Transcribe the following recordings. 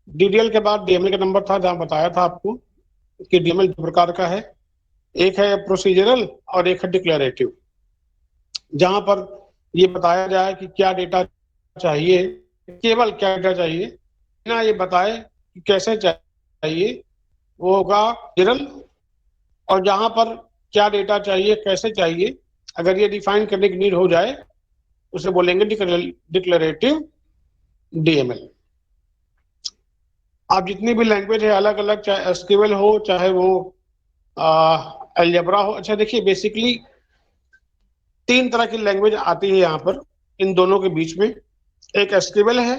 DDL के बाद DML का नंबर था, जहां बताया था आपको कि डीएमएल दो प्रकार का है, एक है प्रोसीजरल और एक है डिक्लेरेटिव। जहां पर ये बताया जाए कि क्या डेटा चाहिए, केवल क्या डेटा चाहिए, ना ये बताए कि कैसे चाहिए, वो होगा जनरल। और जहां पर क्या डेटा चाहिए, कैसे चाहिए, अगर ये डिफाइन करने की नीड हो जाए, उसे बोलेंगे डिक्लेरेटिव डीएमएल। आप जितनी भी लैंग्वेज है अलग अलग, चाहे एसक्यूएल हो चाहे वो अलजेब्रा हो। अच्छा देखिए, बेसिकली तीन तरह की लैंग्वेज आती है यहाँ पर इन दोनों के बीच में। एक एसक्यूएल है,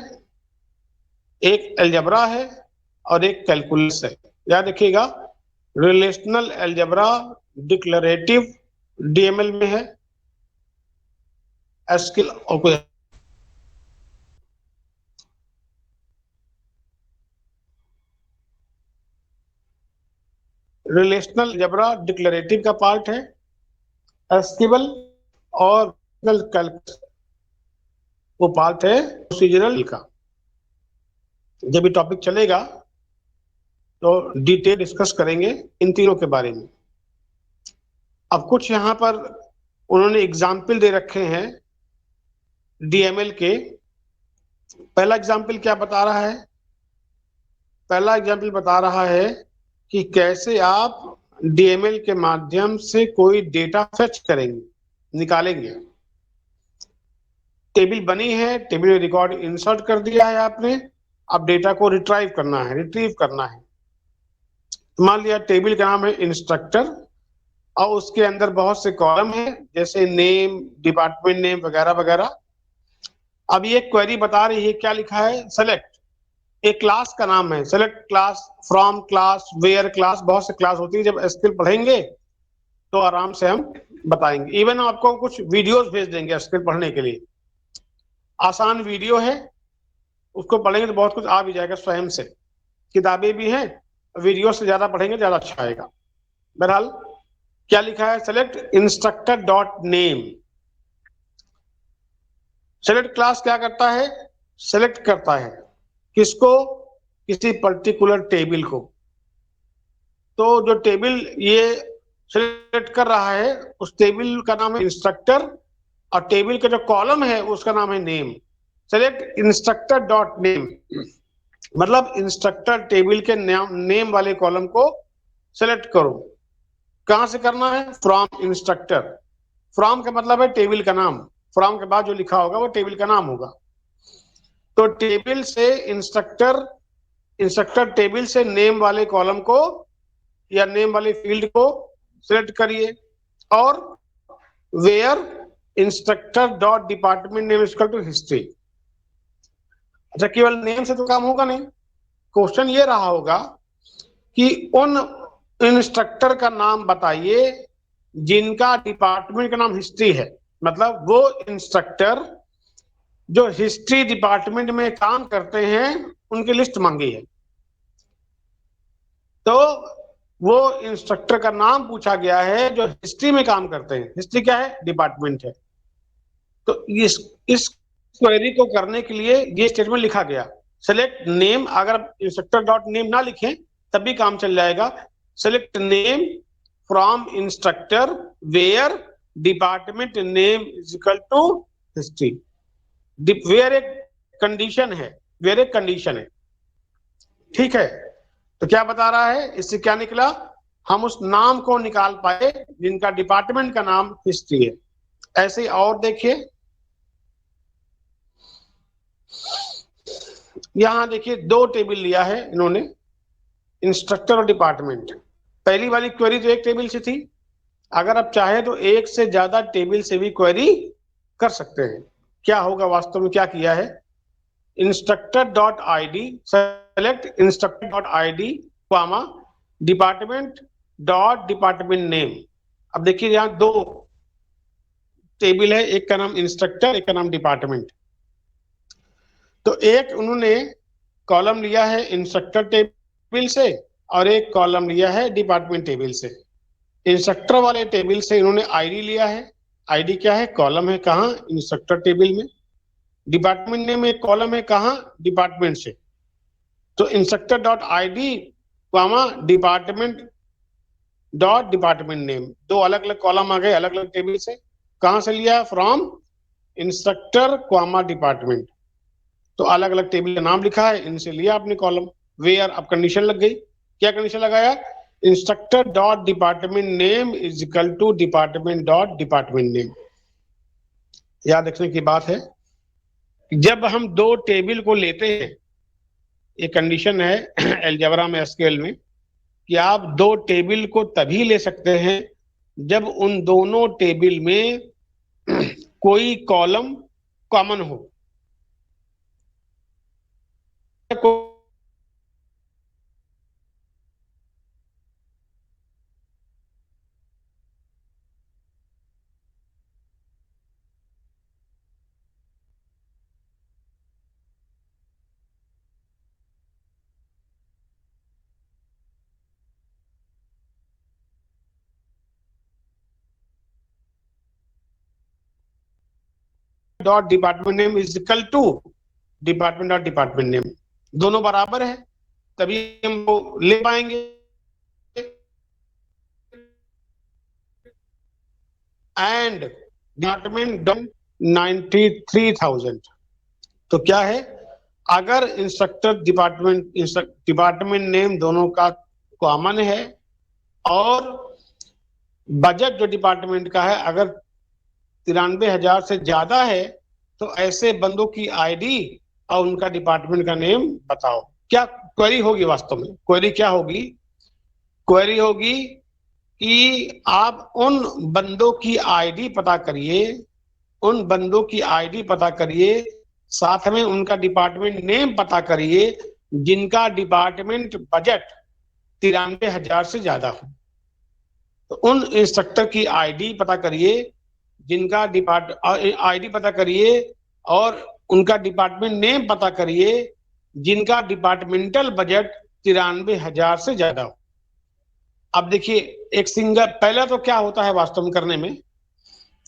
एक अलजेब्रा है और एक कैलकुलस है। याद रखिएगा, रिलेशनल अलजेब्रा डिक्लेरेटिव डीएमएल में है, एसक्यूएल और कोई रिलेशनल अलजेब्रा डिक्लेरेटिव का पार्ट है, एसक्यूएल और कैलकुलस वो पार्ट है प्रोसीजरल का। जब ये टॉपिक चलेगा तो डिटेल डिस्कस करेंगे इन तीनों के बारे में। अब कुछ यहाँ पर उन्होंने एग्जाम्पल दे रखे हैं डीएमएल के। पहला एग्जाम्पल क्या बता रहा है? पहला एग्जाम्पल बता रहा है कि कैसे आप डीएमएल के माध्यम से कोई डेटा फेच करेंगे, निकालेंगे। टेबल बनी है, टेबल में रिकॉर्ड इंसर्ट कर दिया है आपने, अब डेटा को रिट्राइव करना है, रिट्रीव करना है। मान लिया टेबल का नाम है इंस्ट्रक्टर और उसके अंदर बहुत से कॉलम है, जैसे नेम, डिपार्टमेंट नेम वगैरह वगैरह। अब ये क्वेरी बता रही है, क्या लिखा है? सेलेक्ट एक क्लास का नाम है, select class from class where class. बहुत से क्लास होती है, जब एसक्यूएल पढ़ेंगे तो आराम से हम बताएंगे। इवन आपको कुछ वीडियोस भेज देंगे एसक्यूएल पढ़ने के लिए, आसान वीडियो है, उसको पढ़ेंगे तो बहुत कुछ आ भी जाएगा स्वयं से। किताबें भी हैं, वीडियो से ज्यादा पढ़ेंगे ज्यादा अच्छा आएगा। बहरहाल क्या लिखा है? Select instructor dot name. Select class क्या करता है? सेलेक्ट करता है किसको? किसी पर्टिकुलर टेबल को। तो जो टेबल ये सेलेक्ट कर रहा है, उस टेबल का नाम है इंस्ट्रक्टर और टेबल का जो कॉलम है उसका नाम है name. Select instructor dot name मतलब इंस्ट्रक्टर टेबल के नेम वाले कॉलम को सेलेक्ट करो। कहां से करना है? From instructor. फ्रॉम का मतलब है टेबल का नाम, फ्रॉम के बाद जो लिखा होगा वो टेबल का नाम होगा। तो टेबल से इंस्ट्रक्टर, इंस्ट्रक्टर टेबल से नेम वाले कॉलम को या नेम वाले फील्ड को सिलेक्ट करिए और where instructor dot department name equal to history. अच्छा, केवल नेम से तो काम होगा नहीं। क्वेश्चन ये रहा होगा कि उन इंस्ट्रक्टर का नाम बताइए जिनका डिपार्टमेंट का नाम हिस्ट्री है। मतलब वो इंस्ट्रक्टर जो हिस्ट्री डिपार्टमेंट में काम करते हैं उनकी लिस्ट मांगी है। तो वो इंस्ट्रक्टर का नाम पूछा गया है जो हिस्ट्री में काम करते हैं। हिस्ट्री क्या है? डिपार्टमेंट है। तो इस क्वेरी को करने के लिए ये स्टेटमेंट लिखा गया, सेलेक्ट नेम। अगर इंस्ट्रक्टर डॉट नेम ना लिखें तब भी काम चल जाएगा। Select name from instructor where department name is equal to history. Where एक कंडीशन है, वेयर एक कंडीशन है। ठीक है, तो क्या बता रहा है? इससे क्या निकला? हम उस नाम को निकाल पाए जिनका डिपार्टमेंट का नाम हिस्ट्री है। ऐसे और देखिए, यहां देखिए दो टेबल लिया है इन्होंने, इंस्ट्रक्टर और डिपार्टमेंट। पहली वाली क्वेरी तो एक टेबल से थी, अगर आप चाहे तो एक से ज्यादा टेबल से भी क्वेरी कर सकते हैं। क्या होगा वास्तव में? क्या किया है? Instructor dot I D, select instructor dot I D comma department dot department name. अब देखिए यहां दो टेबल है, एक का नाम इंस्ट्रक्टर, एक का नाम डिपार्टमेंट। तो एक उन्होंने कॉलम लिया है इंस्ट्रक्टर टेबल से और एक कॉलम लिया है डिपार्टमेंट टेबल से। इंस्ट्रक्टर वाले टेबल से इन्होंने आईडी लिया है। आईडी क्या है? कॉलम है। कहाँ? इंस्ट्रक्टर टेबल में। डिपार्टमेंट नेम एक कॉलम है, कहाँ? डिपार्टमेंट से। तो instructor dot ID comma department dot department name, दो अलग अलग कॉलम आ गए अलग अलग टेबल से। कहां से लिया? From instructor comma department. तो अलग अलग टेबल का नाम लिखा है, इनसे लिया आपने कॉलम। वेयर, अब कंडीशन लग गई। क्या कंडीशन लगाया? Instructor dot department name is equal to department dot department name. याद रखने की बात है, जब हम दो टेबल को लेते हैं, ये कंडीशन है अलजेब्रा में, एसक्यूएल में, कि आप दो टेबल को तभी ले सकते हैं जब उन दोनों टेबल में कोई कॉलम कॉमन हो। Dot department name is equal to department dot department name, दोनों बराबर है, तभी हम वो ले पाएंगे। And department dot 93,000। तो क्या है? अगर इंस्ट्रक्टर डिपार्टमेंट नेम दोनों का कॉमन है और बजट जो डिपार्टमेंट का है अगर 93,000 से ज्यादा है, तो ऐसे बंदों की ID और उनका डिपार्टमेंट का नेम बताओ। क्या क्वेरी होगी? वास्तव में क्वेरी क्या होगी? क्वेरी होगी कि आप उन बंदों की ID पता करिए, उन बंदों की ID पता करिए, साथ में उनका डिपार्टमेंट नेम पता करिए जिनका डिपार्टमेंट बजट 93,000 से ज्यादा हो। तो उन इंस्ट्रक्टर की ID पता करिए, जिनका ID पता करिए और उनका डिपार्टमेंट नेम पता करिए जिनका डिपार्टमेंटल बजट 93,000 से ज्यादा हो। अब देखिए, एक सिंगल, पहला तो क्या होता है वास्तव में करने में,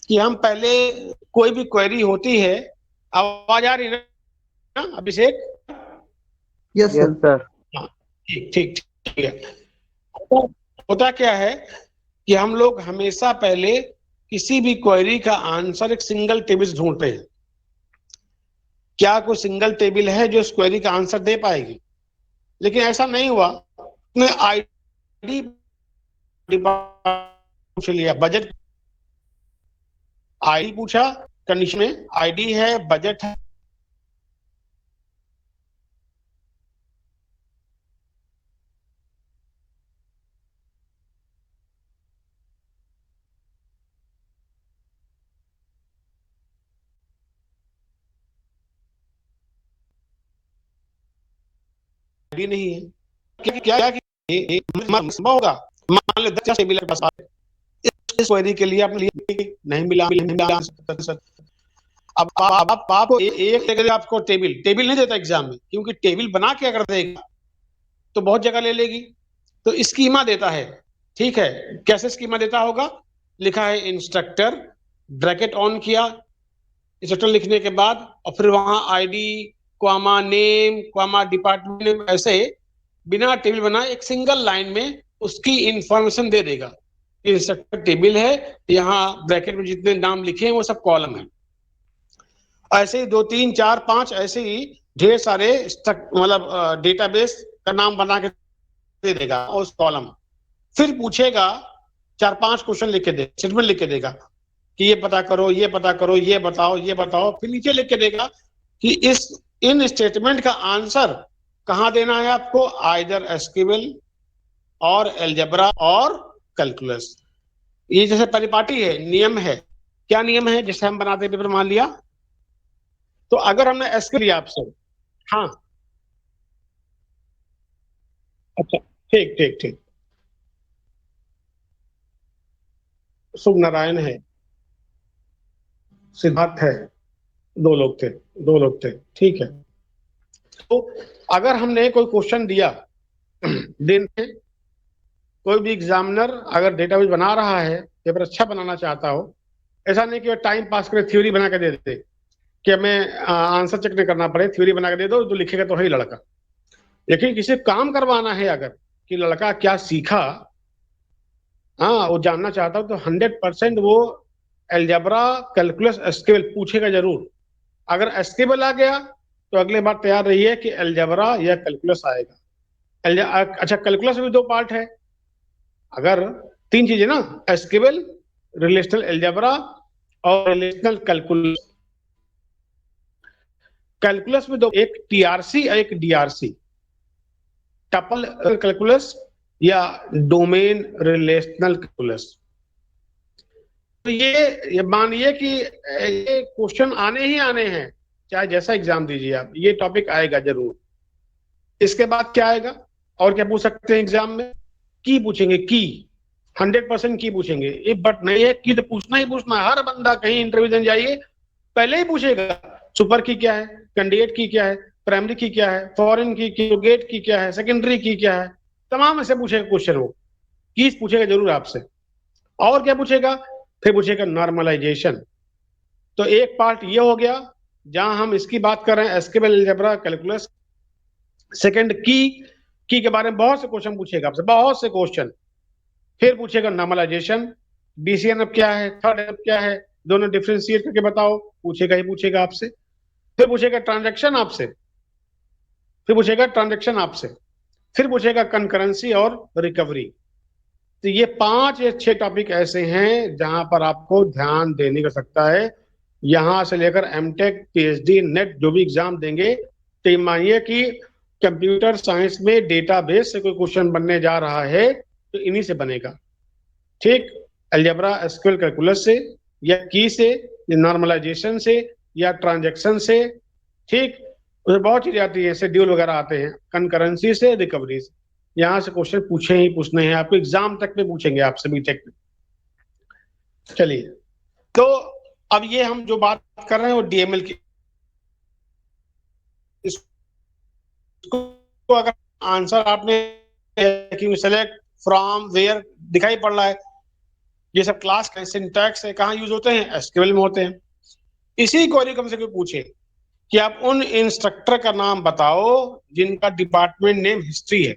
कि हम पहले कोई भी क्वेरी होती है, आवाज आ रही है ना अभिषेक? Yes sir. हाँ, ठीक ठीक ठीक है। होता क्या है कि हम लोग हमेशा पहले किसी भी क्वेरी का आंसर एक सिंगल टेबल से ढूंढते हैं। क्या कोई सिंगल टेबल है जो इस क्वेरी का आंसर दे पाएगी? लेकिन ऐसा नहीं हुआ। उसने ID पूछ लिया, बजट ID पूछा, कंडीशन में ID है, बजट है, ID नहीं है। क्या क्या क्या होगा? मान लो 10 टेबल के पास इस क्वेरी के लिए आपने नहीं मिला, अब आपको एक अगर आपको टेबल नहीं देता एग्जाम में, क्योंकि टेबल बना के अगर देगा तो बहुत जगह ले लेगी, तो स्कीमा देता है। ठीक है, कैसे स्कीमा देता होगा? लिखा है इंस्ट्रक्टर, ब्रैकेट ऑन किया, इंस्ट्रक्टर लिखने के बाद और फिर वहां ID comma name comma department name, ऐसे बिना टेबल बनाए एक सिंगल लाइन में उसकी इंफॉर्मेशन दे देगा। इंस्ट्रक्टर टेबल है, यहाँ ब्रैकेट में जितने नाम लिखे हैं वो सब कॉलम है। ऐसे ही 2 3 4 5 ऐसे ही ढेर सारे मतलब डेटाबेस का नाम बना के दे देगा उस कॉलम। फिर पूछेगा 4 5 क्वेश्चन लिख के दे, स्टेटमेंट लिख के देगा कि ये पता करो, ये पता करो, ये बताओ, ये बताओ। फिर नीचे लिख के देगा कि इन स्टेटमेंट का आंसर कहाँ देना है आपको, आइदर एसक्यूएल और अलजेब्रा और कैलकुलस। ये जैसे परिपाटी है, नियम है। क्या नियम है? जैसे हम बनाते पेपर मान लिया, तो अगर हमने एसक्यूएल लिया आपसे, हाँ, अच्छा, ठीक ठीक ठीक। शुभ नारायण है, सिद्धार्थ है, दो लोग थे, दो लोग थे, ठीक है। तो अगर हमने कोई क्वेश्चन दिया दिन में, कोई भी एग्जामिनर अगर डेटाबेस बना रहा है, पेपर अच्छा बनाना चाहता हो, ऐसा नहीं कि टाइम पास करे थ्योरी बना के दे देते कि हमें आंसर चेक नहीं करना पड़े, थ्योरी बना के दे दो तो लिखेगा तो है ही लड़का। लेकिन किसी काम करवाना है अगर कि लड़का क्या सीखा, हाँ वो जानना चाहता हूँ, तो 100% वो एल्जेब्रा कैलकुलस एस्केबल पूछेगा जरूर। अगर एस्केबल आ गया तो अगले बार तैयार रहिए कि एल्जेब्रा या कैलकुलस आएगा। अच्छा, कैलकुलस में भी दो पार्ट है। अगर तीन चीजें ना, एस्केबल, रिलेशनल एल्जेब्रा और रिलेशनल कैलकुलस। कैलकुलस में दो, एक टीआरसी और एक डीआरसी, टपल कैलकुलस या डोमेन रिलेशनल कैलकुलस। तो ये मानिए कि ये क्वेश्चन आने ही आने हैं, चाहे जैसा एग्जाम दीजिए आप, ये टॉपिक आएगा जरूर। इसके बाद क्या आएगा, और क्या पूछ सकते हैं एग्जाम में? की पूछेंगे, की 100% की पूछेंगे। ये बट नहीं है, की तो पूछना ही पूछना है। हर बंदा कहीं इंटरव्यू देने जाइए पहले ही पूछेगा सुपर की क्या है, कैंडिडेट की क्या है, प्राइमरी की क्या है, फॉरेन की, गेट की क्या है, सेकेंडरी की क्या है, तमाम ऐसे पूछेगा क्वेश्चन वो। की पूछेगा जरूर आपसे। और क्या पूछेगा? फिर पूछेगा नॉर्मलाइजेशन। तो एक पार्ट ये हो गया जहां हम इसकी बात कर रहे हैं, एस्केबल अलजेब्रा कैलकुलस। सेकंड की के बारे में बहुत से क्वेश्चन पूछेगा आपसे, बहुत से क्वेश्चन। फिर पूछेगा नॉर्मलाइजेशन, बीसीएन अब क्या है, थर्ड अब क्या है, दोनों डिफ्रेंशिएट करके बताओ, पूछेगा ही पूछेगा आपसे। फिर पूछेगा ट्रांजैक्शन आपसे, फिर पूछेगा ट्रांजैक्शन आपसे, फिर पूछेगा कंकरेंसी और रिकवरी। तो ये पांच या छह टॉपिक ऐसे हैं जहां पर आपको ध्यान देने का सकता है। यहां से लेकर एमटेक, पीएचडी, नेट जो भी एग्जाम देंगे, तो मानिए कि कंप्यूटर साइंस में डेटाबेस से कोई क्वेश्चन बनने जा रहा है तो इन्हीं से बनेगा। ठीक, अलजेब्रा एसक्यूएल कैलकुलस से, या की से, या नॉर्मलाइजेशन से, या ट्रांजैक्शन से। ठीक, उसमें बहुत चीजें आती है, शेड्यूल वगैरह आते हैं, कंकरेंसी से, रिकवरी से। यहाँ से क्वेश्चन पूछे ही पूछने हैं आपको, एग्जाम तक में पूछेंगे आपसे बीटेक में। चलिए, तो अब ये हम जो बात कर रहे हैं वो डीएमएल की। इसको अगर आंसर आपने सेलेक्ट फ्रॉम वेयर दिखाई पड़ रहा है, ये सब क्लास का सिंटैक्स है, कहाँ यूज होते हैं? एसक्यूएल में होते हैं। इसी क्वेरी को हमसे कोई पूछे कि आप उन इंस्ट्रक्टर का नाम बताओ जिनका डिपार्टमेंट नेम हिस्ट्री है,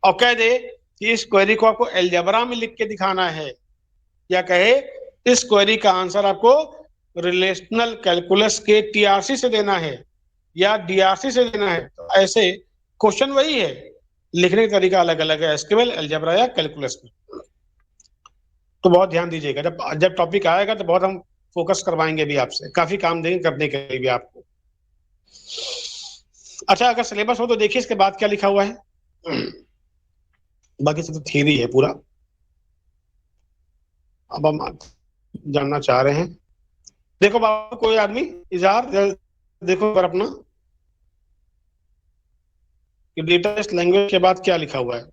और कह दे कि इस क्वेरी को आपको एल्जेब्रा में लिख के दिखाना है, या कहे इस क्वेरी का आंसर आपको रिलेशनल कैलकुलस के टीआरसी से देना है या डीआरसी से देना है, तो ऐसे क्वेश्चन वही है, लिखने का तरीका अलग अलग है, एसक्यूएल, अलजेब्रा या कैलकुलस में। तो बहुत ध्यान दीजिएगा, जब जब टॉपिक आएगा तो बहुत हम फोकस करवाएंगे भी आपसे, काफी काम देंगे करने के लिए भी आपको। अच्छा, अगर सिलेबस हो तो देखिए इसके बाद क्या लिखा हुआ है। बाकी सब तो थ्योरी है पूरा। अब हम जानना चाह रहे हैं, देखो बाबू कोई आदमी, इजहार देखो पर अपना कि डेटाबेस लैंग्वेज के बाद क्या लिखा हुआ है।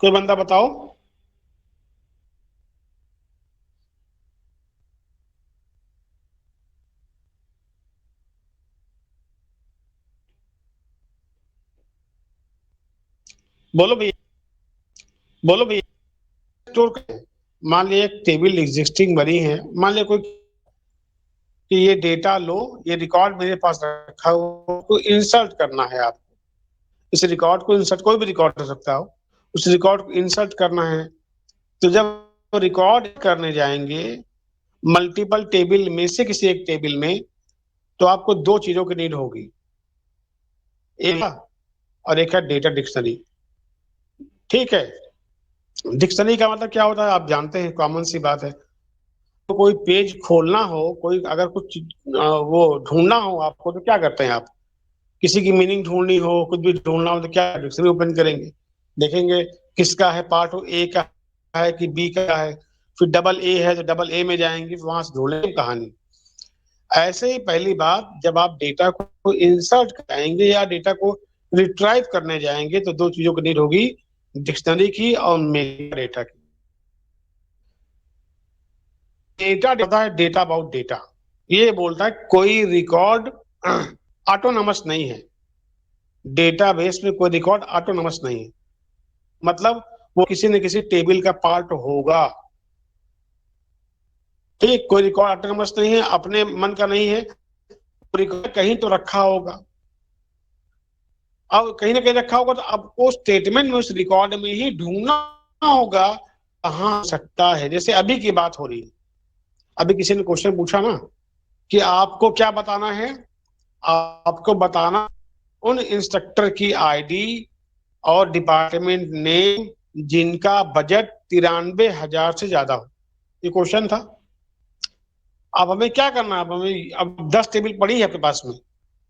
कोई बंदा बताओ। बोलो भैया, बोलो भैया। स्टोर मान लिया एक टेबल एग्जिस्टिंग बनी है, मान लिया कोई कि ये डेटा लो, ये रिकॉर्ड मेरे पास रखा हुआ, को इंसर्ट करना है आपको। इस रिकॉर्ड को इंसर्ट, कोई भी रिकॉर्ड हो सकता हो, उस रिकॉर्ड को इंसर्ट करना है। तो जब रिकॉर्ड करने जाएंगे मल्टीपल टेबल में से किसी एक टेबल में, तो आपको दो चीजों की नीड होगी, एक और एक है डेटा डिक्शनरी। ठीक है, डिक्शनरी का मतलब क्या होता है आप जानते हैं, कॉमन सी बात है। तो कोई पेज खोलना हो, कोई अगर कुछ वो ढूंढना हो आपको, तो क्या करते हैं आप? किसी की मीनिंग ढूंढनी हो, कुछ भी ढूंढना हो, तो क्या डिक्शनरी ओपन करेंगे, देखेंगे किसका है, पार्ट ए का है कि बी का है, फिर डबल ए है तो डबल ए में जाएंगे, वहां से ढूंढेंगे कहानी। ऐसे ही पहली बात, जब आप डेटा को इंसर्ट कराएंगे या डेटा को रिट्राइव करने जाएंगे, तो दो चीजों की नीड होगी, डिक्शनरी की और मेटा डेटा की। डेटा होता है डेटा अबाउट डेटा, ये बोलता है कोई रिकॉर्ड ऑटोनमस नहीं है, डेटाबेस में कोई रिकॉर्ड ऑटोनमस नहीं है, मतलब वो किसी न किसी टेबल का पार्ट होगा। ठीक, कोई रिकॉर्ड ऑटोनमस नहीं है, अपने मन का नहीं है, रिकॉर्ड कहीं तो रखा होगा। अब कहीं ना कहीं रखा होगा तो आपको स्टेटमेंट में, उस रिकॉर्ड में ही ढूंढना होगा कहाँ हो सकता है। जैसे अभी की बात हो रही है, अभी किसी ने क्वेश्चन पूछा ना कि आपको क्या बताना है, आपको बताना उन इंस्ट्रक्टर की आईडी और डिपार्टमेंट नेम जिनका बजट 93,000 से ज्यादा हो। ये क्वेश्चन था। अब हमें क्या करना है, अब 10 टेबल पड़ी है आपके पास में,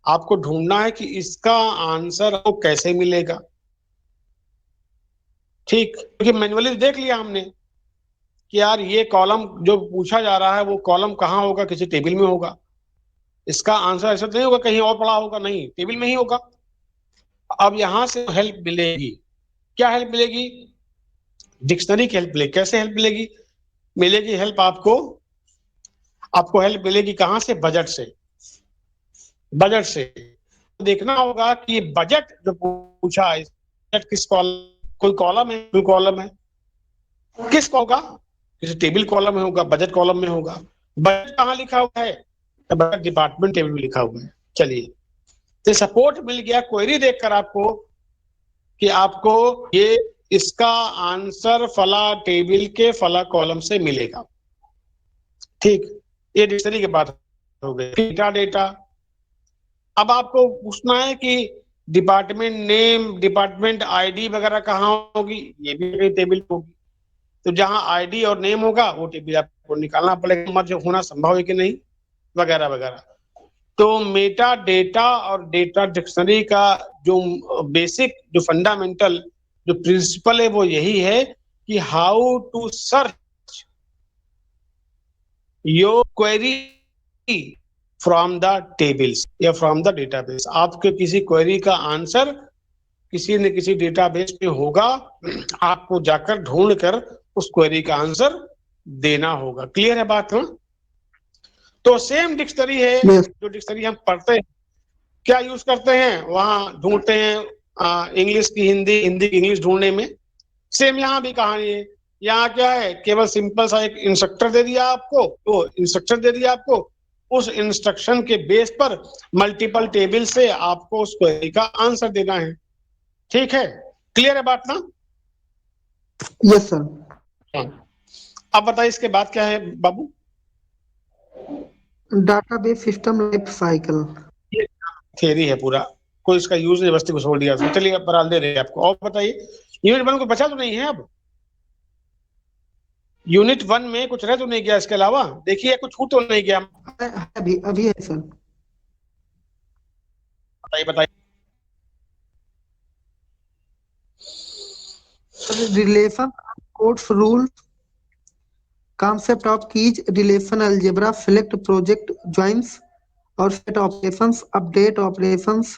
आपको ढूंढना है कि इसका आंसर आपको कैसे मिलेगा। ठीक, क्योंकि मैन्युअली देख लिया हमने कि यार ये कॉलम जो पूछा जा रहा है वो कॉलम कहाँ होगा, किसी टेबल में होगा। इसका आंसर ऐसा नहीं होगा कहीं और पड़ा होगा, नहीं, टेबल में ही होगा। अब यहां से हेल्प मिलेगी, क्या हेल्प मिलेगी? डिक्शनरी की हेल्प मिलेगी। कैसे हेल्प मिलेगी? मिलेगी हेल्प आपको, आपको हेल्प मिलेगी कहां से? बजट से। बजट से देखना होगा कि बजट जो पूछा है, बजट किस कॉलम, कोई कॉलम है, कोई कॉलम है, किस होगा? किसी टेबल कॉलम में होगा, बजट कॉलम में होगा। बजट कहाँ लिखा हुआ है? बजट डिपार्टमेंट टेबल में लिखा हुआ है। चलिए, तो सपोर्ट मिल गया क्वेरी देखकर आपको कि आपको ये इसका आंसर फला टेबल के फला कॉलम से मिलेगा। ठीक, ये डिक्शनरी की बात हो गई। डेटा डेटा, अब आपको पूछना है कि डिपार्टमेंट नेम, डिपार्टमेंट आईडी वगैरह कहाँ होगी, ये भी टेबल होगी। तो जहां आईडी और नेम होगा वो टेबल आपको निकालना पड़ेगा, मर्ज होना संभव है कि नहीं, वगैरह वगैरह। तो मेटा डेटा और डेटा डिक्शनरी का जो बेसिक, जो फंडामेंटल, जो प्रिंसिपल है वो यही है कि how to search your query from the tables या फ्रॉम द डेटाबेस। आपके किसी क्वेरी का आंसर किसी न किसी डेटाबेस में होगा, आपको जाकर ढूंढ कर उस क्वेरी का आंसर देना होगा। क्लियर है बात? हाँ, तो सेम डिक्शनरी है, यस जो डिक्शनरी हम पढ़ते हैं, क्या यूज करते हैं वहां ढूंढते हैं, इंग्लिश की हिंदी, हिंदी की इंग्लिश ढूंढने में। सेम यहाँ भी कहानी है। यहाँ क्या है, केवल सिंपल सा एक इंस्ट्रक्टर दे दिया आपको, तो इंस्ट्रक्शन दे दिया आपको, उस इंस्ट्रक्शन के बेस पर मल्टीपल टेबल से आपको उस क्वेरी का आंसर देना है। ठीक है, क्लियर है बात ना? Yes sir. हाँ। अब बताइए इसके बाद क्या है बाबू? Database system life cycle. ये थियरी है पूरा, कोई इसका यूज नहीं, बस्ती को छोड़ दिया। चलिए अब बराल दे रहे हैं आपको। और बताइए, यूनिट 1 को बचा तो नहीं है अब? यूनिट 1 में कुछ रह तो नहीं गया इसके अलावा? देखिए कुछ छूट तो नहीं गया? अभी अभी है सर। बताइए बताइए। Relation codes rule concept of keys relation algebra select project joins और set operations update operations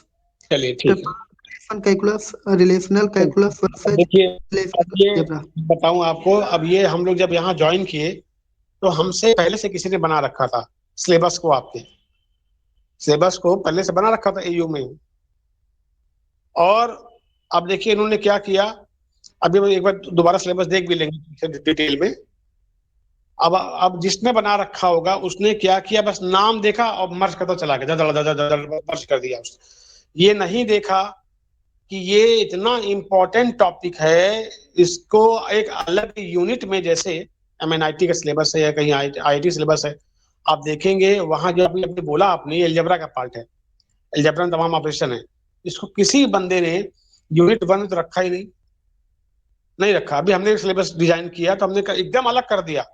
चलिए ठीक है। relation calculus relational calculus अब versus देखिए, अब relational ये algebra। बताऊं आपको, अब ये हम लोग जब यहाँ ज्वाइन किए तो हमसे पहले से किसी ने बना रखा था सिलेबस को, आपके सिलेबस को पहले से बना रखा था एयू में। और अब देखिए इन्होंने क्या किया, अभी हम एक बार दोबारा सिलेबस देख भी लेंगे डिटेल में। अब जिसने बना रखा होगा उसने क्या किया, बस नाम देखा और मर्ज करता चला गया, मर्ज कर दिया उसने। ये नहीं देखा कि ये इतना इम्पोर्टेंट टॉपिक है, इसको एक अलग यूनिट में, जैसे MNIT का सिलेबस है या कहीं IIT सिलेबस है, आप देखेंगे वहां जो अभी अभी बोला आपने, ये अलजेब्रा का पार्ट है, अलजेब्रा में तमाम ऑपरेशन है। इसको किसी बंदे ने यूनिट 1 में तो रखा ही नहीं, नहीं रखा। अभी हमने सिलेबस डिजाइन किया तो हमने एकदम अलग कर दिया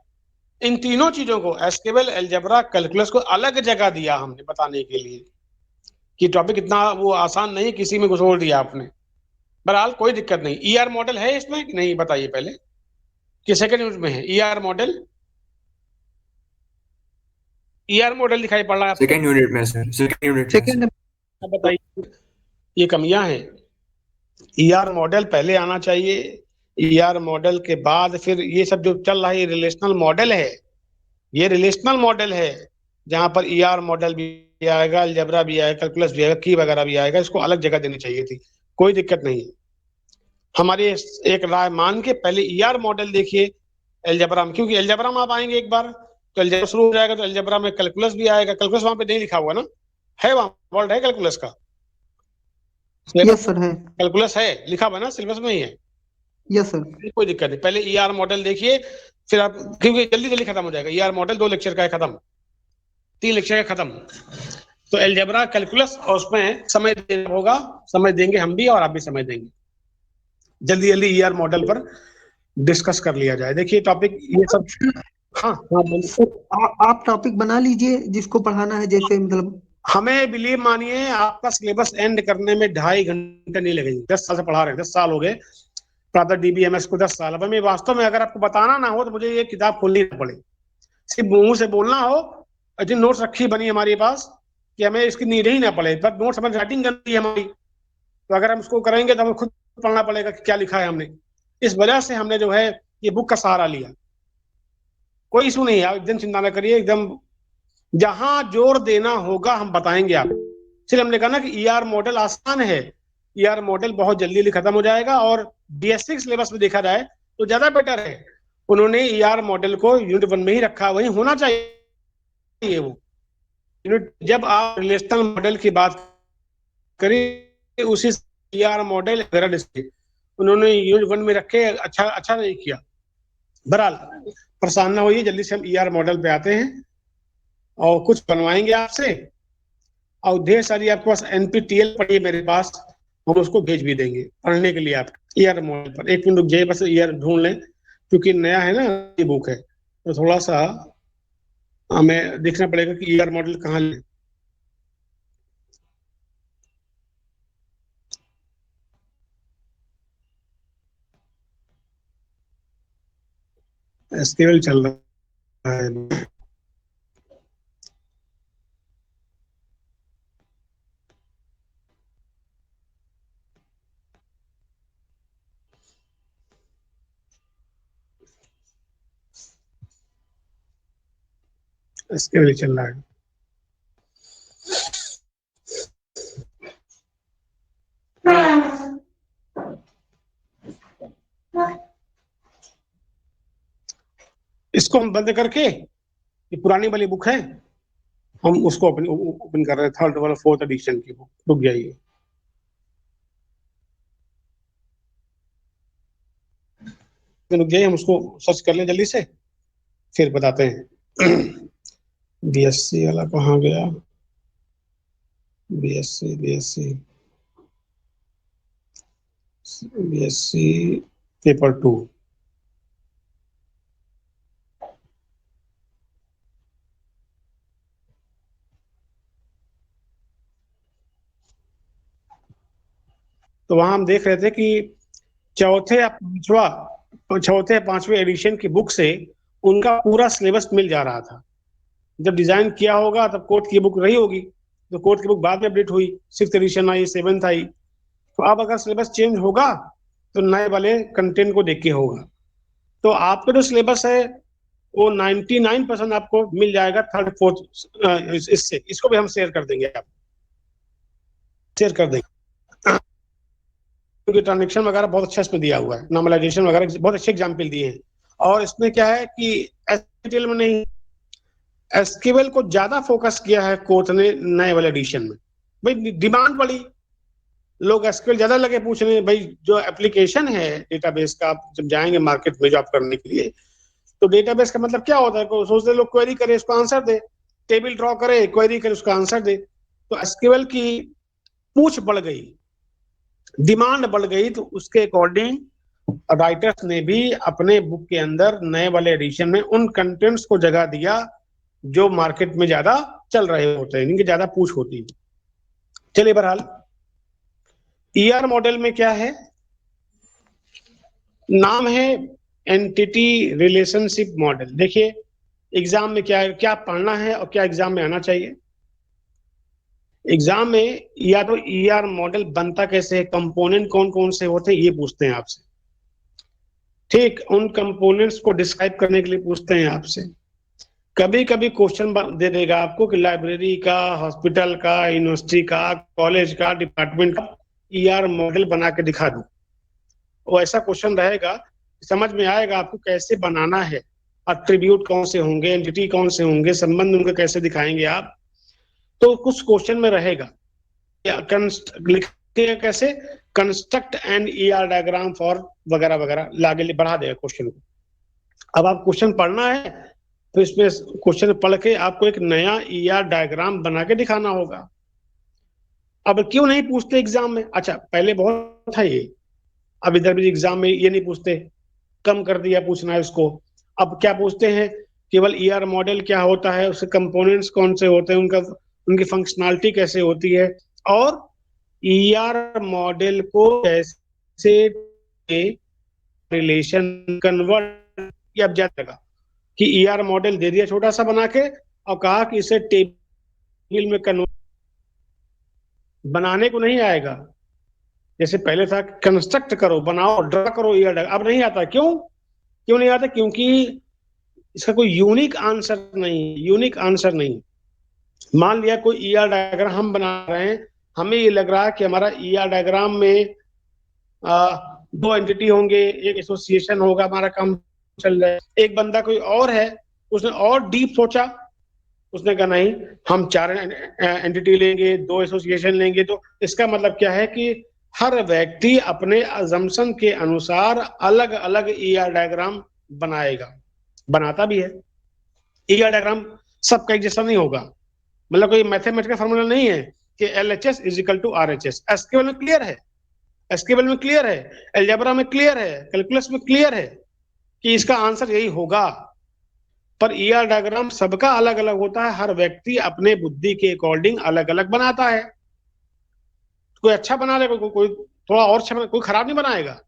इन तीनों चीजों को, एसक्यूएल, अलजेब्रा, कैलकुलस को अलग जगह दिया हमने बताने के लिए कि टॉपिक इतना वो आसान नहीं, किसी में घुसोड़ दिया आपने। बहरहाल कोई दिक्कत नहीं। ER मॉडल है इसमें कि नहीं बताइए पहले, कि सेकंड यूनिट में है ER मॉडल? ER मॉडल दिखाई पड़ रहा है आपको? सेकेंड यूनिट में सर, सेकेंड यूनिट में सेकेंड सर। अब बताइए, ये कमियां हैं। ER मॉडल पहले आना चाहिए, ER मॉडल के बाद फिर ये सब जो चल रहा है, ये रिलेशनल मॉडल है, ये रिलेशनल मॉडल है, जहां पर ER मॉडल भी आएगा, अलजेब्रा भी आएगा, कैलकुलस भी आएगा, की वगैरह भी आएगा। इसको अलग जगह देनी चाहिए थी, कोई दिक्कत नहीं है। हमारी एक राय मान के पहले ER मॉडल देखिए अलजेब्रा में, क्योंकि अलजेब्रा में आप आएंगे एक बार तो अलजेब्रा शुरू हो जाएगा, तो अलजेब्रा में कैलकुलस भी आएगा। कैलकुलस वहां पे नहीं लिखा हुआ ना, है वहां वर्ड है कैलकुलस का, यस सर है। कैलकुलस है लिखा हुआ ना, सिलेबस में ही है, यस सर। कोई दिक्कत नहीं। पहले ईआर मॉडल देखिए, फिर आप, क्योंकि जल्दी जल्दी खत्म हो जाएगा ईआर मॉडल, 2 लेक्चर का है खत्म, 3 लेक्चर का खत्म। तो अलजेब्रा कैलकुलस, और उसमें समय देना होगा, समय देंगे हम भी और आप भी समय देंगे। जल्दी जल्दी ईआर मॉडल पर डिस्कस कर लिया जाए। देखिए टॉपिक ये सब, हाँ हाँ बोलिए। सर आप टॉपिक बना लीजिए जिसको पढ़ाना है, जैसे मतलब। हमें बिलीव मानिए, आपका सिलेबस एंड करने में 2.5 घंटे नहीं लगेंगे। 10 साल से पढ़ा रहे हैं, 10 साल हो गए प्रातः डीबीएमएस को, 10 साल। अब हमें वास्तव में अगर आपको बताना ना हो तो मुझे ये किताब खोलनी ना पड़े, सिर्फ मुंह से बोलना हो। जो नोट्स रखी बनी हमारे पास कि हमें इसकी नीड ही ना पड़े, पर नोट्स हमें राइटिंग करनी है हमारी, तो अगर हम उसको करेंगे तो हमें खुद पढ़ना पड़ेगा कि क्या लिखा है हमने। इस वजह से हमने जो है ये बुक का सहारा लिया। कोई इशू नहीं है, आप एकदम चिंता न करिए, एकदम जहां जोर देना होगा हम बताएंगे आपको। इसलिए हमने कहा ना कि ईआर मॉडल आसान है, ईआर मॉडल बहुत जल्दी जल्दी खत्म हो जाएगा, और बीएससी सिलेबस में देखा जाए तो ज्यादा बेटर है। उन्होंने ईआर मॉडल को यूनिट 1 में ही रखा, वही होना चाहिए वो यूनिट। जब आप रिलेशनल मॉडल की बात करें, उसी ईआर मॉडल वगैरह उन्होंने यूनिट 1 में रखे, अच्छा नहीं किया। बहरहाल परेशान ना होइए, जल्दी से हम ईआर मॉडल पे आते हैं और कुछ बनवाएंगे आपसे, और ढेर सारी आपके पास एनपीटीएल पड़ी है मेरे पास, हम उसको भेज भी देंगे पढ़ने के लिए आप ईआर मॉडल पर। एक मिनट रुक जाइए, बस ईआर ढूंढ लें, क्योंकि नया है ना, ये बुक है, तो थोड़ा सा हमें देखना पड़ेगा कि ईआर मॉडल कहाँ ले। एसक्यूएल चल रहा है। एसक्यूएल चल रहा है। इसको हम बंद करके, ये पुरानी वाली बुक है, हम उसको ओपन कर रहे हैं, 3rd वाला 4th एडिशन की बुक। रुक जाइए, रुक जाइए, हम उसको सर्च कर लें जल्दी से, फिर बताते हैं। बीएससी वाला कहाँ गया, बीएससी बीएससी बीएससी पेपर 2। तो वहां हम देख रहे थे कि चौथे या पांचवें एडिशन की बुक से उनका पूरा सिलेबस मिल जा रहा था। जब डिजाइन किया होगा तब कोर्ट की बुक रही होगी, तो कोर्ट की बुक बाद में अपडेट हुई, 6th एडिशन आई, 7th आई। तो अब अगर सिलेबस चेंज होगा तो नए वाले कंटेंट को देख के होगा। तो आपका जो सिलेबस है वो 99% आपको मिल जाएगा 3rd 4th इससे। इसको भी हम शेयर कर देंगे, आप शेयर कर देंगे, क्योंकि ट्रांजेक्शन वगैरह बहुत अच्छा इसमें दिया हुआ है, नॉर्मलाइजेशन वगैरह बहुत अच्छे एग्जाम्पल दिए हैं। और इसमें क्या है कि एसक्यूएल में नहीं, एसक्यूएल को ज्यादा फोकस किया है कोर्ट ने नए वाले एडिशन में। भाई डिमांड बड़ी, लोग एसक्यूएल ज्यादा लगे पूछने। भाई जो एप्लीकेशन है डेटाबेस का, आप जब जाएंगे मार्केट में जॉब करने के लिए, तो डेटाबेस का मतलब क्या होता है, सोचते लोग क्वेरी करे उसको आंसर दे, टेबल ड्रॉ करे, क्वेरी करे उसका आंसर दे। तो एसक्यूएल की पूछ बढ़ गई, डिमांड बढ़ गई, तो उसके अकॉर्डिंग राइटर्स ने भी अपने बुक के अंदर नए वाले एडिशन में उन कंटेंट्स को जगह दिया जो मार्केट में ज्यादा चल रहे होते हैं, इनकी ज्यादा पूछ होती है। चलिए बहरहाल ईआर मॉडल में क्या है, नाम है एंटिटी रिलेशनशिप मॉडल। देखिए एग्जाम में क्या है, क्या पढ़ना है और क्या एग्जाम में आना चाहिए। एग्जाम में या तो ईआर मॉडल बनता कैसे है, कंपोनेंट कौन कौन से होते हैं, ये पूछते हैं आपसे। ठीक, उन कंपोनेंट्स को डिस्क्राइब करने के लिए पूछते हैं आपसे। कभी कभी क्वेश्चन दे देगा आपको कि लाइब्रेरी का, हॉस्पिटल का, यूनिवर्सिटी का, कॉलेज का, डिपार्टमेंट का ईआर मॉडल बना के दिखा दूं। वो ऐसा क्वेश्चन रहेगा, समझ में आएगा आपको कैसे बनाना है। अट्रीब्यूट कौन से होंगे, एंटिटी कौन से होंगे, संबंध उनके कैसे दिखाएंगे आप, तो कुछ क्वेश्चन में रहेगा लिखते हैं कैसे, construct and ER diagram for वगैरह वगैरह, आगे बढ़ा देगा क्वेश्चन को। अब आप क्वेश्चन पढ़ना है तो इसमें क्वेश्चन पढ़ के आपको एक नया ईआर डायग्राम बना के दिखाना होगा। अब क्यों नहीं पूछते एग्जाम में, अच्छा पहले बहुत था ये, अब इधर भी एग्जाम में ये नहीं पूछते, कम कर दिया पूछना है इसको। अब क्या पूछते हैं, केवल ईआर मॉडल क्या होता है, उसके कंपोनेंट्स कौन से होते हैं, उनकी फंक्शनैलिटी कैसे होती है, और ईआर मॉडल को कैसे रिलेशन कन्वर्ट किया जाएगा। कि ईआर मॉडल दे दिया छोटा सा बना के और कहा कि इसे टेबल में कन्वर्ट, बनाने को नहीं आएगा। जैसे पहले था कंस्ट्रक्ट करो, बनाओ, ड्रा करो ईआर, अब नहीं आता। क्यों नहीं आता? क्योंकि इसका कोई यूनिक आंसर नहीं। मान लिया कोई ईआर डायग्राम हम बना रहे हैं, हमें ये लग रहा है कि हमारा ईआर डायग्राम में दो एंटिटी होंगे, एक एसोसिएशन होगा, हमारा काम चल रहा है। एक बंदा कोई और है, उसने और डीप सोचा, उसने कहा नहीं हम 4 एंटिटी लेंगे, 2 एसोसिएशन लेंगे। तो इसका मतलब क्या है कि हर व्यक्ति अपने अजम्पशन के अनुसार अलग अलग ईआर डायग्राम बनाएगा, बनाता भी है। ईआर डायग्राम सबका एक जैसा नहीं होगा, मतलब कोई मैथमेटिकल फॉर्मूला नहीं है कि LHS is equal to RHS। SQL में क्लियर है, अलजेब्रा में क्लियर है, कैलकुलस में क्लियर है कि इसका आंसर यही होगा। पर ईआर डायग्राम सबका अलग अलग होता है, हर व्यक्ति अपने बुद्धि के अकॉर्डिंग अलग अलग बनाता है। कोई अच्छा बना लेगा, कोई थोड़ा और अच्छा, कोई खराब नहीं बनाएगा।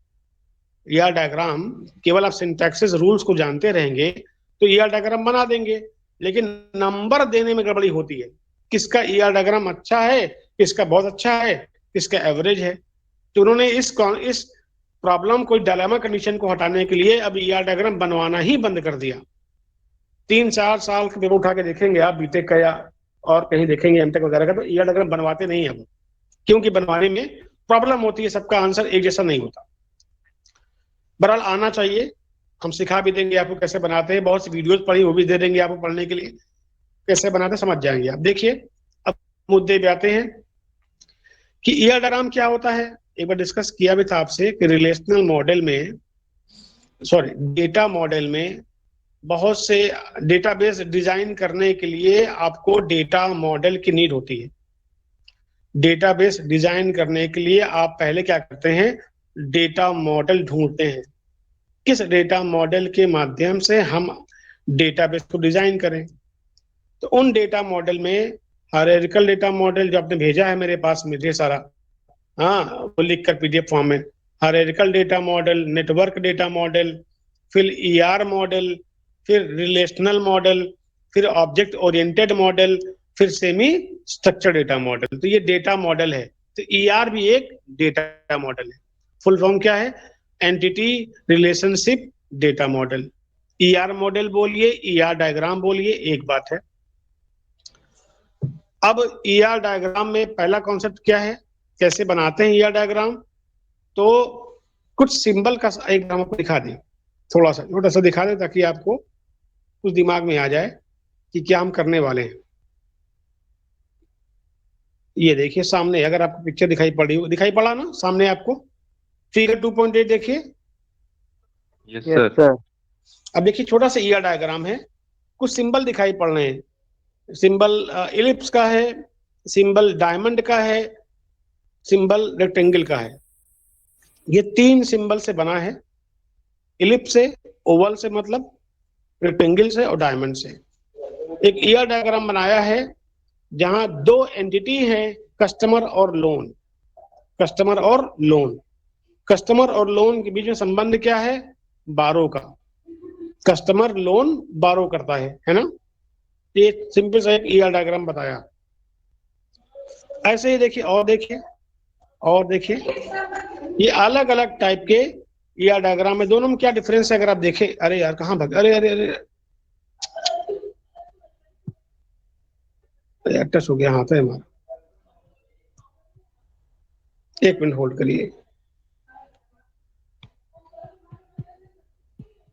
ईआर डायग्राम केवल आप सिंटैक्सिस रूल्स को जानते रहेंगे तो ईआर डायग्राम बना देंगे, लेकिन नंबर देने में गड़बड़ी होती है। किसका ईआर डायग्राम अच्छा है, किसका बहुत अच्छा है, किसका एवरेज है। तो उन्होंने इस प्रॉब्लम को, डायलेमा कंडीशन को हटाने के लिए अब ईआर डायग्राम बनवाना ही बंद कर दिया। 3-4 साल के पेपर उठा के देखेंगे आप, बीटेक का या और कहीं देखेंगे एमटेक वगैरह का, तो ईआर डायग्राम बनवाते नहीं अब, क्योंकि बनवाने में प्रॉब्लम होती है, सबका आंसर एक जैसा नहीं होता। बहरहाल आना चाहिए, हम सिखा भी देंगे आपको कैसे बनाते हैं, बहुत सी वीडियोस पढ़ी वो भी दे देंगे आपको पढ़ने के लिए, कैसे बनाते समझ जाएंगे आप। देखिए अब मुद्दे पे आते हैं कि ईआर डायग्राम क्या होता है। एक बार डिस्कस किया भी था आपसे कि रिलेशनल मॉडल में, सॉरी डेटा मॉडल में बहुत से डेटाबेस डिजाइन करने के लिए आपको डेटा मॉडल की नीड होती है। डेटाबेस डिजाइन करने के लिए आप पहले क्या करते हैं, डेटा मॉडल ढूंढते हैं, किस डेटा मॉडल के माध्यम से हम डेटाबेस को डिजाइन करें। तो उन डेटा मॉडल में हायरार्किकल डेटा मॉडल जो आपने भेजा है मेरे पास में ढेर सारा, हाँ वो लिख कर PDF फॉर्म में, hierarchical data model, network data model, फिर ER मॉडल, फिर रिलेशनल मॉडल, फिर ऑब्जेक्ट ओरिएंटेड मॉडल, फिर सेमी स्ट्रक्चर डेटा मॉडल। तो ये डेटा मॉडल है। तो ER भी एक डेटा मॉडल है। फुल फॉर्म क्या है, entity relationship data model. ER model बोलिए, ER डायग्राम बोलिए, एक बात है। अब ER डायग्राम में पहला कॉन्सेप्ट क्या है, कैसे बनाते हैं ER डायग्राम। तो कुछ सिंबल का एक नाम आपको दिखा दें, थोड़ा सा छोटा सा दिखा दें ताकि आपको कुछ दिमाग में आ जाए कि क्या हम करने वाले हैं। ये देखिए सामने, अगर आपको पिक्चर दिखाई पड़ी हो, दिखाई पड़ा ना सामने आपको, फिगर 2.8 देखिए। Yes, sir. अब देखिए छोटा सा ER डायग्राम है, कुछ सिंबल दिखाई पड़ रहे हैं। सिंबल इलिप्स का है, सिंबल डायमंड का है, सिंबल रेक्टेंगल का है। ये 3 सिंबल से बना है, इलिप्स से, ओवल से मतलब, रेक्टेंगल से और डायमंड से। एक ER डायग्राम बनाया है जहां 2 एंटिटी है, कस्टमर और लोन। कस्टमर और लोन, कस्टमर और लोन के बीच में संबंध क्या है, बारो का। कस्टमर लोन बारो करता है ना। ये सिंपल सा एक ER डायग्राम बताया। ऐसे ही देखिए, और देखिए ये अलग अलग टाइप के ER डायग्राम में, दोनों में क्या डिफरेंस है अगर आप देखें। अरे यार कहाँ भाग, अरे अरे अरे टच हो गया हाथ है हमारा, 1 मिनट होल्ड करिए।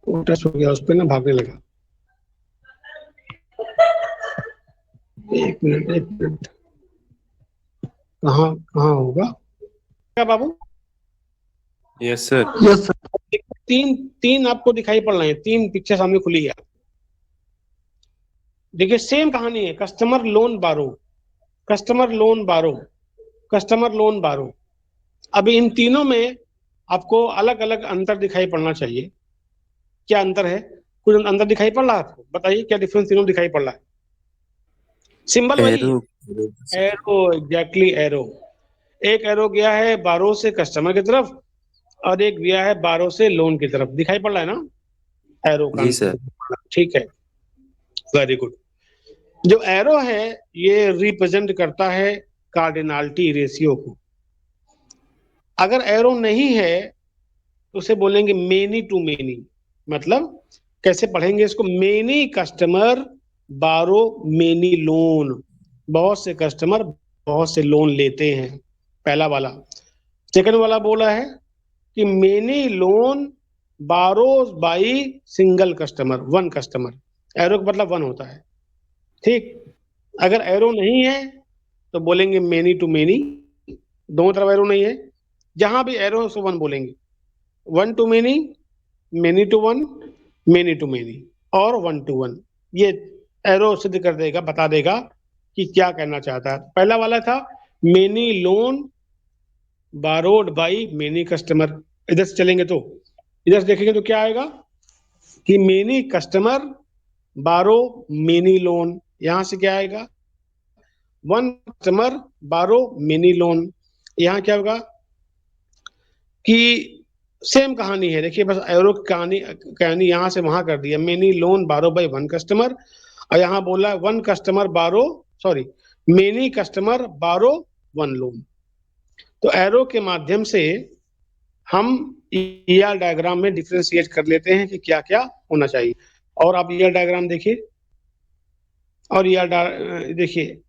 वो टच हो गया, उस पर ना भागने लगा। एक मिनट, कहाँ कहाँ होगा क्या बाबू? Yes sir. Yes sir. तीन तीन आपको दिखाई पड़ रहे हैं, तीन पिक्चर सामने खुली है। देखिए सेम कहानी है, कस्टमर लोन बारो, कस्टमर लोन बारो, कस्टमर लोन बारो। अभी इन तीनों में आपको अलग अलग अंतर दिखाई पड़ना चाहिए। क्या अंतर है? कुछ अंतर दिखाई पड़ रहा है आपको? बताइए क्या डिफरेंस तीनों दिखाई पड़ रहा है? सिंबल वही एरो। है, एरो, एग्जैक्टली एरो। एक एरो गया है बारो से कस्टमर की तरफ, और एक गया है बारो से लोन की तरफ। दिखाई पड़ रहा है ना एरो का जी अंतर? सर। ठीक है, वेरी गुड। जो एरो है ये रिप्रेजेंट करता है कार्डिनलिटी रेशियो को। अगर एरो नहीं है तो उसे बोलेंगे मेनी टू मेनी। मतलब कैसे पढ़ेंगे इसको? मेनी कस्टमर बारो मेनी लोन, बहुत से कस्टमर बहुत से लोन लेते हैं, पहला वाला। सेकंड वाला बोला है कि many lone borrows by single customer, one customer. Arrow का मतलब वन होता है, ठीक। अगर एरो नहीं है तो बोलेंगे मेनी टू मेनी, दोनों तरफ एरो नहीं है, जहां भी एरो है उसको वन बोलेंगे। One to many, many to one, many to many, और वन टू वन। ये एरो सिद्ध कर देगा, बता देगा कि क्या कहना चाहता है। पहला वाला था many lone borrowed by many customer. इधर से चलेंगे तो, इधर से देखेंगे तो क्या आएगा कि मेनी कस्टमर बारो मेनी लोन। यहां से क्या आएगा? वन कस्टमर बारो मेनी लोन। यहां क्या होगा कि सेम कहानी है। देखिए बस एरो की कहानी कहानी यहां से वहां कर दिया, मेनी लोन बारो बाई वन कस्टमर। और यहां बोला वन कस्टमर बारो, सॉरी, मेनी कस्टमर बारो वन लोन। तो एरो के माध्यम से हम ईआर डायग्राम में डिफ्रेंशिएट कर लेते हैं कि क्या क्या होना चाहिए। और आप ईआर डायग्राम देखिए, और ईआर देखिए,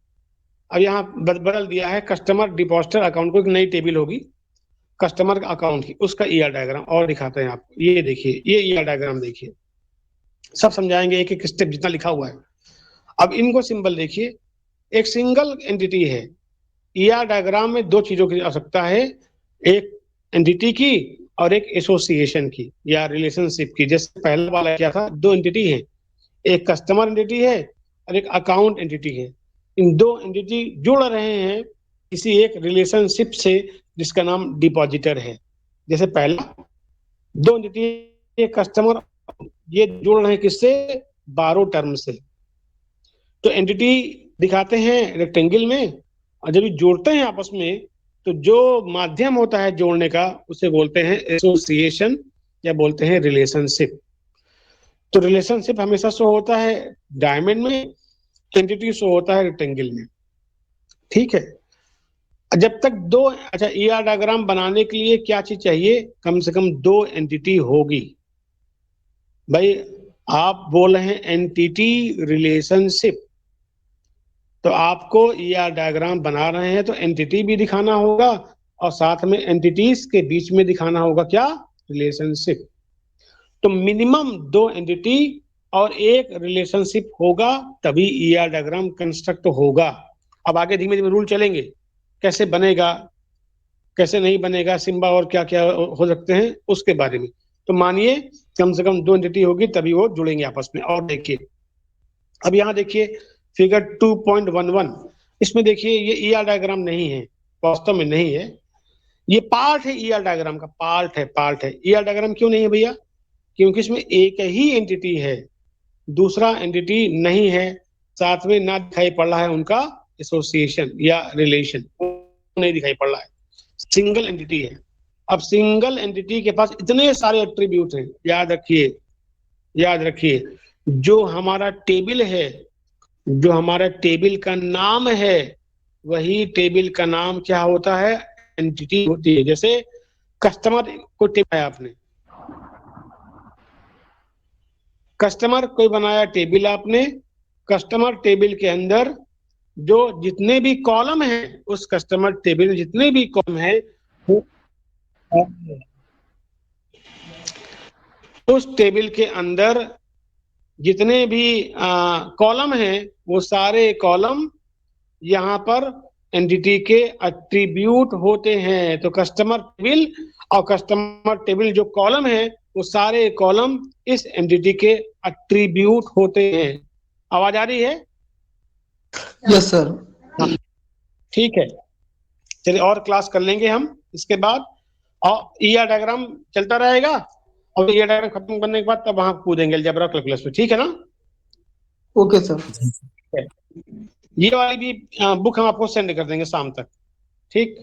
अब यहाँ बदल दिया है। कस्टमर डिपॉजिटर अकाउंट को एक नई टेबल होगी कस्टमर अकाउंट की, उसका ईआर डायग्राम और दिखाते हैं आपको। ये देखिए, ये ईआर डायग्राम देखिए, सब समझाएंगे एक एक स्टेप जितना लिखा हुआ है। अब इनको सिंबल देखिए, एक सिंगल एंटिटी है। ईआर डायग्राम में दो चीजों की आवश्यकता है, एक एंटिटी की और एक एसोसिएशन की या रिलेशनशिप की। जैसे पहला वाला क्या था, दो एंटिटी है, एक कस्टमर एंटिटी है और एक अकाउंट एंटिटी है। इन दो एंटिटी जुड़ रहे हैं किसी एक रिलेशनशिप से जिसका नाम डिपॉजिटर है। जैसे पहला दो एंटिटी कस्टमर, ये जुड़ रहे हैं किससे? बारो टर्म से। तो एंटिटी दिखाते हैं रेक्टेंगल में, और जब ये जोड़ते हैं आपस में तो जो माध्यम होता है जोड़ने का उसे बोलते हैं एसोसिएशन या बोलते हैं रिलेशनशिप। तो रिलेशनशिप हमेशा शो होता है डायमंड में, एंटिटी शो होता है रेक्टेंगल में, ठीक है। जब तक दो, अच्छा, ईआर डायग्राम बनाने के लिए क्या चीज चाहिए? कम से कम दो एंटिटी होगी। भाई आप बोल रहे हैं एंटिटी रिलेशनशिप, तो आपको ईआर डायग्राम बना रहे हैं तो एंटिटी भी दिखाना होगा और साथ में एंटिटीज के बीच में दिखाना होगा क्या? रिलेशनशिप। तो मिनिमम दो एंटिटी और एक रिलेशनशिप होगा तभी ईआर डायग्राम कंस्ट्रक्ट होगा। अब आगे धीमे धीमे रूल चलेंगे, कैसे बनेगा कैसे नहीं बनेगा, सिम्बा और क्या क्या हो सकते हैं उसके बारे में। तो मानिए कम से कम दो एंटिटी होगी तभी वो जुड़ेंगे आपस में। और देखिए, अब यहाँ देखिए फिगर 2.11, इसमें देखिए ये ईआर डायग्राम नहीं है, वास्तव में नहीं है, ये पार्ट है ईआर डायग्राम का, पार्ट है, पार्ट है। ईआर डायग्राम क्यों नहीं है भैया? क्योंकि इसमें एक ही एंटिटी है, दूसरा एंटिटी नहीं है, साथ में ना दिखाई पड़ रहा है उनका एसोसिएशन या रिलेशन, नहीं दिखाई पड़ रहा है, सिंगल एंटिटी है। अब सिंगल एंटिटी के पास इतने सारे एट्रीब्यूट हैं, याद रखिए, याद रखिए, जो हमारा टेबल है, जो हमारा टेबल का नाम है, वही टेबल का नाम क्या होता है? एंटिटी होती है। जैसे कस्टमर को टेबल है आपने, कस्टमर कोई बनाया टेबल आपने, कस्टमर टेबल के अंदर जो जितने भी कॉलम हैं, उस कस्टमर टेबल में जितने भी कॉलम है, उस टेबल के अंदर जितने भी कॉलम हैं वो सारे कॉलम यहाँ पर एंटिटी के एट्रीब्यूट होते हैं। तो कस्टमर टेबल और कस्टमर टेबल जो कॉलम है वो सारे कॉलम इस एंटिटी के एट्रीब्यूट होते हैं। आवाज आ रही है? Yes sir. हाँ, ठीक है। चलिए और क्लास कर लेंगे हम इसके बाद, और ईआर डायग्राम चलता रहेगा, और ईआर डायग्राम खत्म करने के बाद तब वहां कूदेंगे अलजेब्रा कैलकुलस में, ठीक है ना? Okay sir. ये वाली भी बुक हम आपको सेंड कर देंगे शाम तक, ठीक?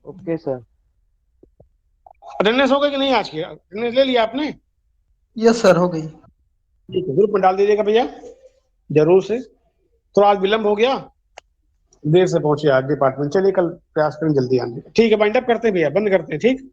Okay sir. अटेंडेंस हो गई कि नहीं? आज की अटेंडेंस ले लिया आपने? यस सर, हो गई। ठीक है, ग्रुप में डाल दीजिएगा भैया जरूर से। तो आज विलंब हो गया, देर से पहुंचे आज डिपार्टमेंट। चलिए कल प्रयास करें जल्दी आने का। ठीक है, बाइंड अप करते हैं भैया, बंद करते हैं, ठीक?